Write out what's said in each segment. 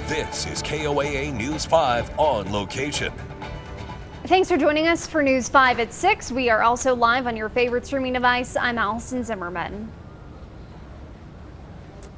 This is KOAA News 5 on location. Thanks for joining us for News 5 at 6. We are also live on your favorite streaming device. I'm Allison Zimmerman.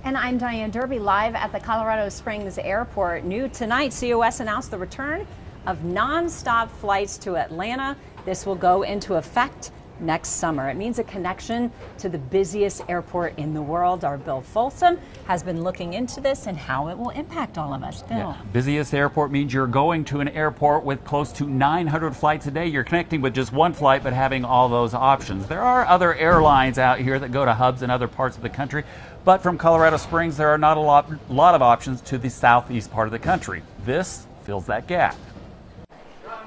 And I'm Diane Derby, live at the Colorado Springs Airport. New tonight, COS announced the return of nonstop flights to Atlanta. This will go into effect next summer. It means a connection to the busiest airport in the world. Our Bill Folsom has been looking into this and how it will impact all of us. Bill. Yeah. Busiest airport means you're going to an airport with close to 900 flights a day. You're connecting with just one flight, but having all those options. There are other airlines out here that go to hubs in other parts of the country, but from Colorado Springs, there are not a lot of options to the southeast part of the country. This fills that gap.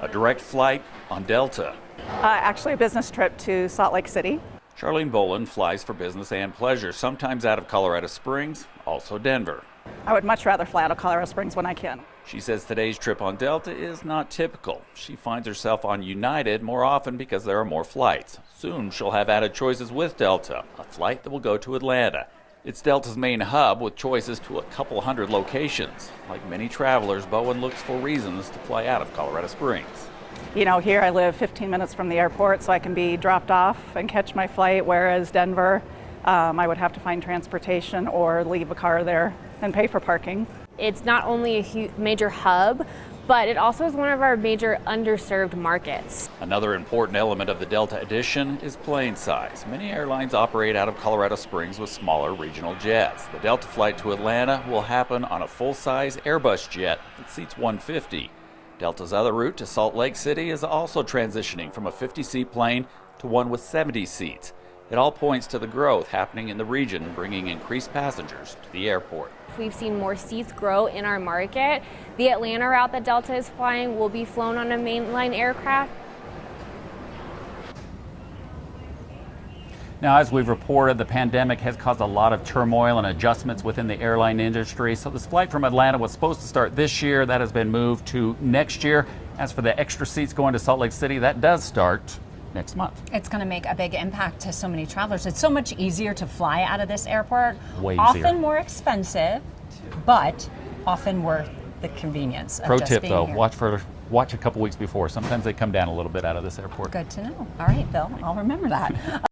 A direct flight on Delta. Actually a business trip to Salt Lake City. Charlene Boland flies for business and pleasure, sometimes out of Colorado Springs, also Denver. I would much rather fly out of Colorado Springs when I can. She says today's trip on Delta is not typical. She finds herself on United more often because there are more flights. Soon she'll have added choices with Delta, a flight that will go to Atlanta. It's Delta's main hub with choices to a couple hundred locations. Like many travelers, Bowen looks for reasons to fly out of Colorado Springs. You know, here I live 15 minutes from the airport, so I can be dropped off and catch my flight, whereas Denver, I would have to find transportation or leave a car there and pay for parking. It's not only a major hub, but it also is one of our major underserved markets. Another important element of the Delta addition is plane size. Many airlines operate out of Colorado Springs with smaller regional jets. The Delta flight to Atlanta will happen on a full-size Airbus jet that seats 150. Delta's other route to Salt Lake City is also transitioning from a 50-seat plane to one with 70 seats. It all points to the growth happening in the region, bringing increased passengers to the airport. We've seen more seats grow in our market. The Atlanta route that Delta is flying will be flown on a mainline aircraft. Now, as we've reported, the pandemic has caused a lot of turmoil and adjustments within the airline industry. So this flight from Atlanta was supposed to start this year. That has been moved to next year. As for the extra seats going to Salt Lake City, that does start next month. It's going to make a big impact to so many travelers. It's so much easier to fly out of this airport. Way often easier. More expensive, but often worth the convenience of Pro just tip being though, here. watch a couple weeks before. Sometimes they come down a little bit out of this airport. Good to know. All right, Bill, I'll remember that.